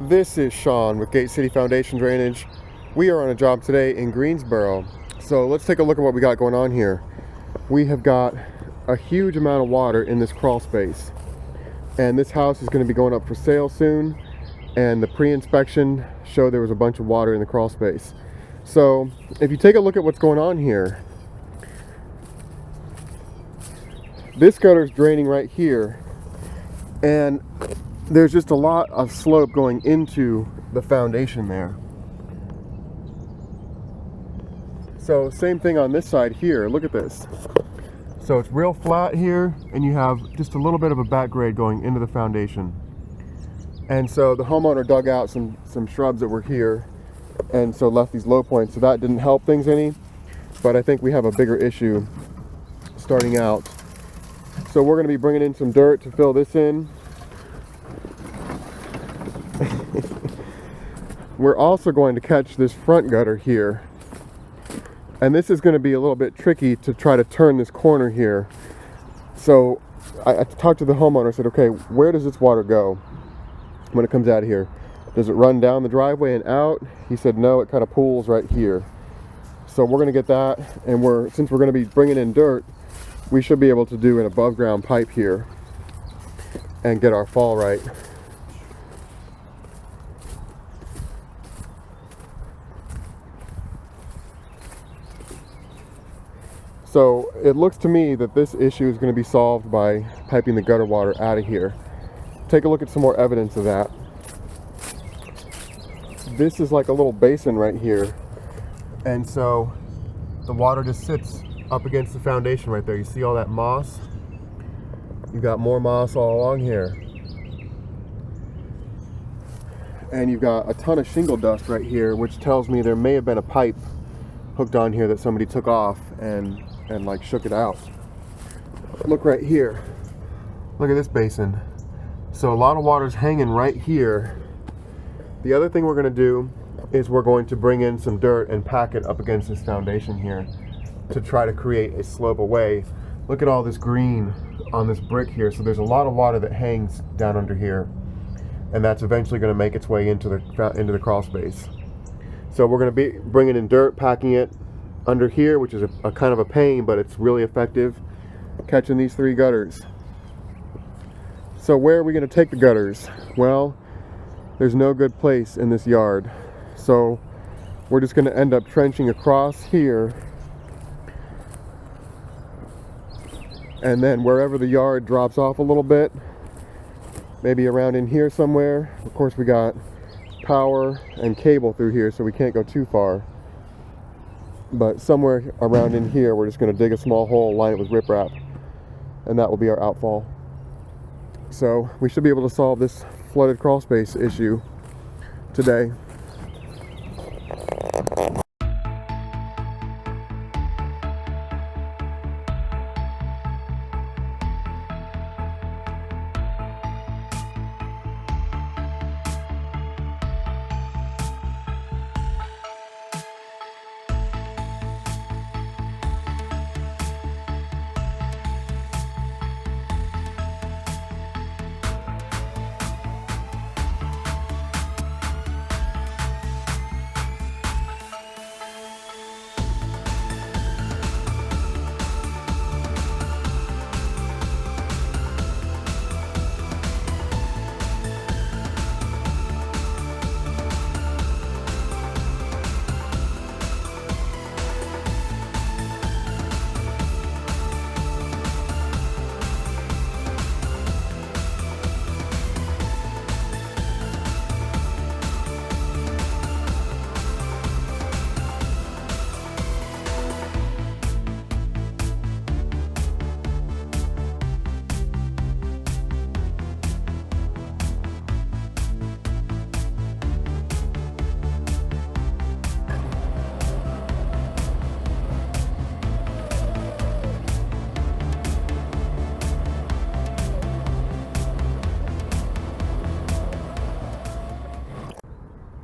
This is Sean with Gate City Foundation Drainage. We are on a job today in Greensboro. So let's take a look at what we got going on here. We have got a huge amount of water in this crawl space. And this house is going to be going up for sale soon. And the pre-inspection showed there was a bunch of water in the crawl space. So if you take a look at what's going on here, this gutter is draining right here. And there's just a lot of slope going into the foundation there. So same thing on this side here. Look at this. So it's real flat here, and you have just a little bit of a back grade going into the foundation. And so the homeowner dug out some shrubs that were here, and so left these low points. So that didn't help things any, but I think we have a bigger issue starting out. So we're going to be bringing in some dirt to fill this in. We're also going to catch this front gutter here, and this is going to be a little bit tricky to try to turn this corner here. So I talked to the homeowner, said, okay, where does this water go when it comes out of here? Does it run down the driveway and out? He said no, it kind of pools right here. So we're going to get that, and since we're going to be bringing in dirt, we should be able to do an above ground pipe here and get our fall right. So it looks to me that this issue is going to be solved by piping the gutter water out of here. Take a look at some more evidence of that. This is like a little basin right here. And so the water just sits up against the foundation right there. You see all that moss? You've got more moss all along here. And you've got a ton of shingle dust right here, which tells me there may have been a pipe hooked on here that somebody took off and like shook it out. Look right here. Look at this basin. So a lot of water's hanging right here. The other thing we're going to do is we're going to bring in some dirt and pack it up against this foundation here to try to create a slope away. Look at all this green on this brick here. So there's a lot of water that hangs down under here, and that's eventually going to make its way into the crawl space. So we're going to be bringing in dirt, packing it under here, which is a kind of a pain, but it's really effective, catching these three gutters. So where are we going to take the gutters? Well, there's no good place in this yard. So we're just going to end up trenching across here, and then wherever the yard drops off a little bit, maybe around in here somewhere. Of course, we got power and cable through here, so we can't go too far. But somewhere around in here, we're just going to dig a small hole, line it with riprap, and that will be our outfall. So we should be able to solve this flooded crawl space issue today.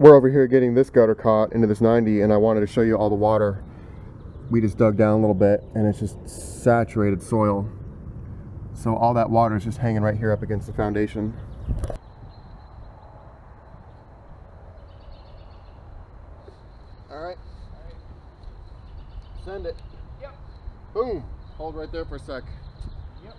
We're over here getting this gutter caught into this 90, and I wanted to show you all the water. We just dug down a little bit, and it's just saturated soil. So all that water is just hanging right here up against the foundation. All right. Send it. Yep. Boom. Hold right there for a sec. Yep.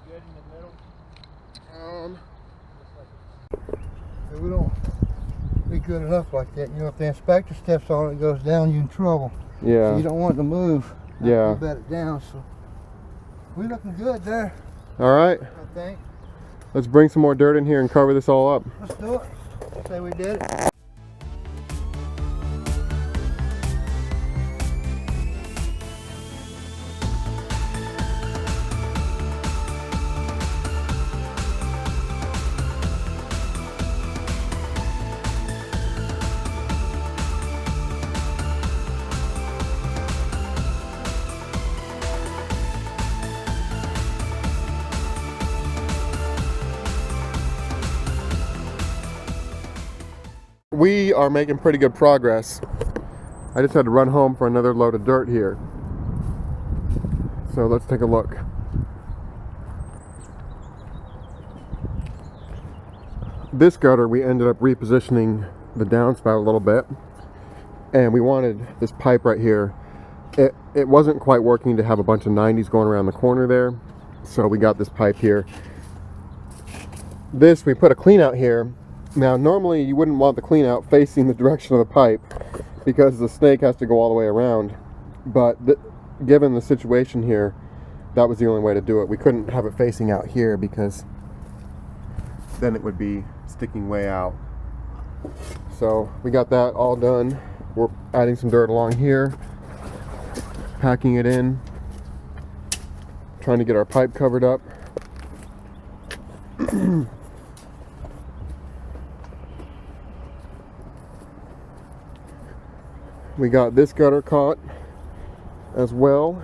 Good in the middle. We don't be good enough like that. You know, if the inspector steps on it and goes down, you're in trouble. Yeah. So you don't want it to move. Yeah. You bet it down. So we're looking good there, All right. I think. Let's bring some more dirt in here and cover this all up. Let's do it. Say we did it. We are making pretty good progress. I just had to run home for another load of dirt here. So let's take a look. This gutter, we ended up repositioning the downspout a little bit, and we wanted this pipe right here. It wasn't quite working to have a bunch of 90s going around the corner there, so we got this pipe here. We put a clean out here. Now normally you wouldn't want the clean out facing the direction of the pipe because the snake has to go all the way around, but given the situation here, that was the only way to do it. We couldn't have it facing out here because then it would be sticking way out. So we got that all done. We're adding some dirt along here, packing it in, trying to get our pipe covered up. We got this gutter caught as well,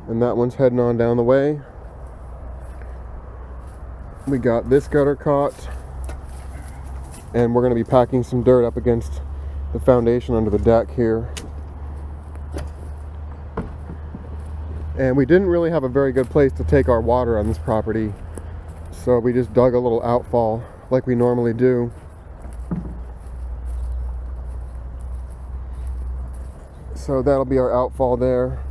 and that one's heading on down the way. We got this gutter caught, and we're going to be packing some dirt up against the foundation under the deck here. And we didn't really have a very good place to take our water on this property, so we just dug a little outfall like we normally do. So that'll be our outfall there.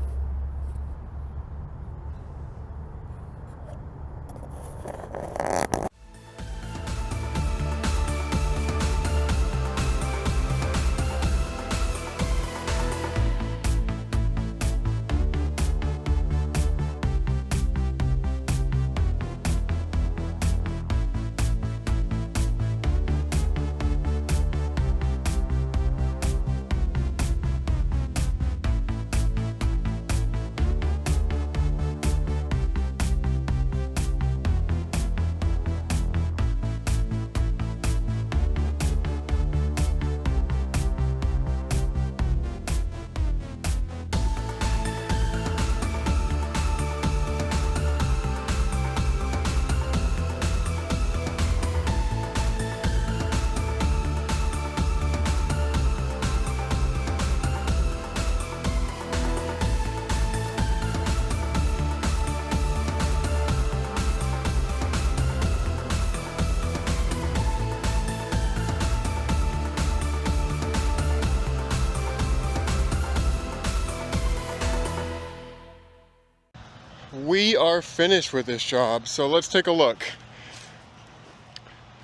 We are finished with this job, so let's take a look.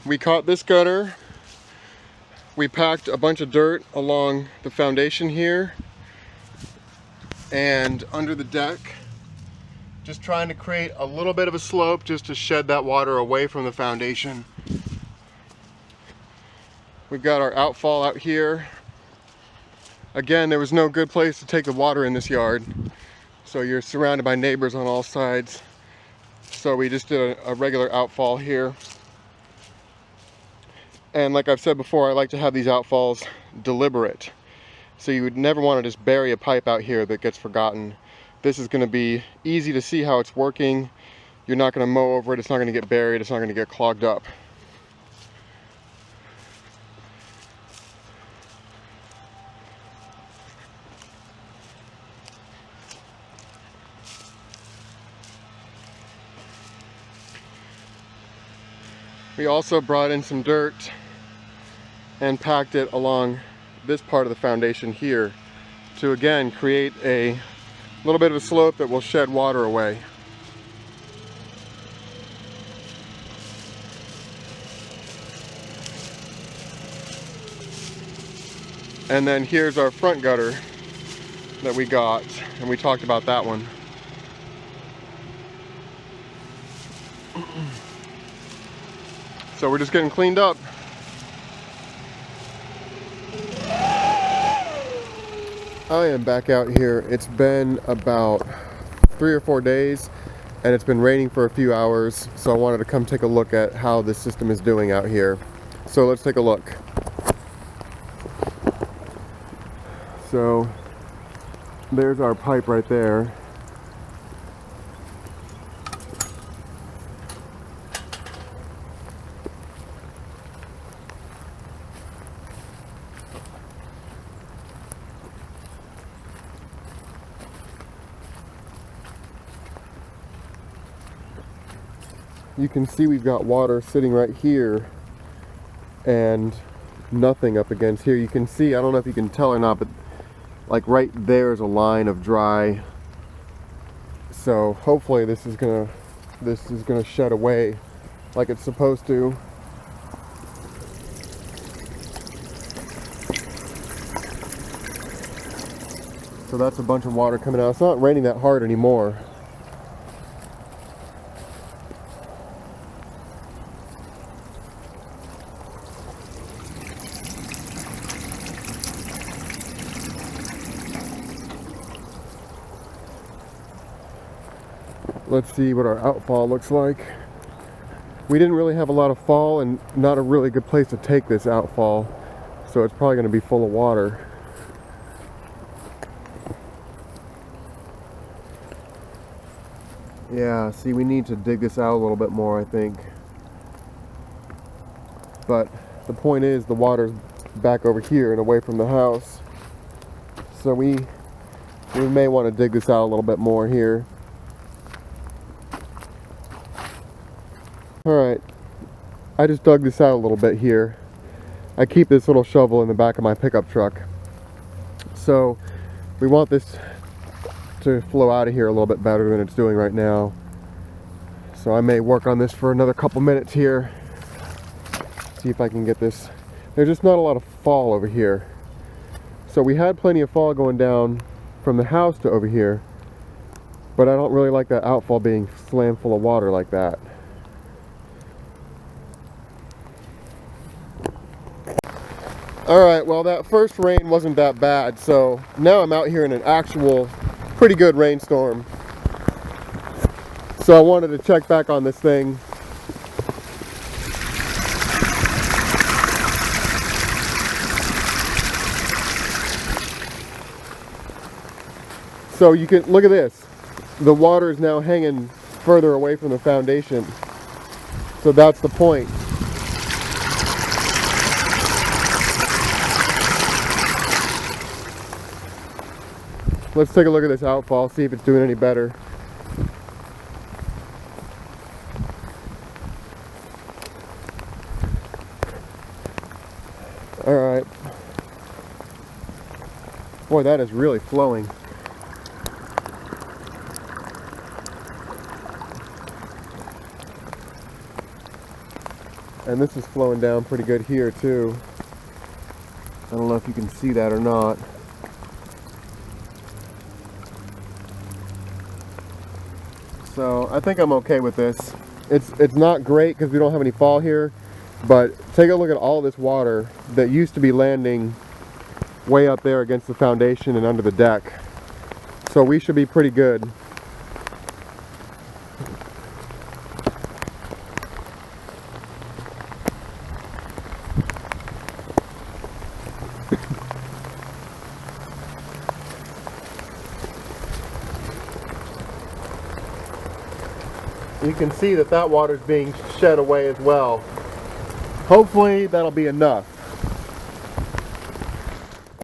We caught this gutter. We packed a bunch of dirt along the foundation here and under the deck, just trying to create a little bit of a slope just to shed that water away from the foundation. We've got our outfall out here. Again, there was no good place to take the water in this yard, so you're surrounded by neighbors on all sides. So we just did a regular outfall here. And like I've said before, I like to have these outfalls deliberate. So you would never want to just bury a pipe out here that gets forgotten. This is going to be easy to see how it's working. You're not going to mow over it, it's not going to get buried, it's not going to get clogged up. We also brought in some dirt and packed it along this part of the foundation here to again create a little bit of a slope that will shed water away. And then here's our front gutter that we got, and we talked about that one. So we're just getting cleaned up. I am back out here. It's been about 3 or 4 days and it's been raining for a few hours, so I wanted to come take a look at how this system is doing out here. So let's take a look. So there's our pipe right there. You can see we've got water sitting right here and nothing up against here. You can see, I don't know if you can tell or not, but like right there is a line of dry. So hopefully this is gonna shed away like it's supposed to. So that's a bunch of water coming out. It's not raining that hard anymore. Let's see what our outfall looks like. We didn't really have a lot of fall and not a really good place to take this outfall, so it's probably going to be full of water. Yeah, see, we need to dig this out a little bit more, I think. But the point is, the water's back over here and away from the house. So we may want to dig this out a little bit more here. Alright, I just dug this out a little bit here. I keep this little shovel in the back of my pickup truck. So we want this to flow out of here a little bit better than it's doing right now. So I may work on this for another couple minutes here. See if I can get this. There's just not a lot of fall over here. So we had plenty of fall going down from the house to over here, but I don't really like that outfall being slammed full of water like that. Alright, well that first rain wasn't that bad, so now I'm out here in an actual pretty good rainstorm. So I wanted to check back on this thing. So you can look at this. The water is now hanging further away from the foundation. So that's the point. Let's take a look at this outfall, see if it's doing any better. Alright. Boy, that is really flowing. And this is flowing down pretty good here too. I don't know if you can see that or not. So I think I'm okay with this. It's not great because we don't have any fall here, but take a look at all this water that used to be landing way up there against the foundation and under the deck. So we should be pretty good. You can see that that water is being shed away as well. Hopefully that'll be enough.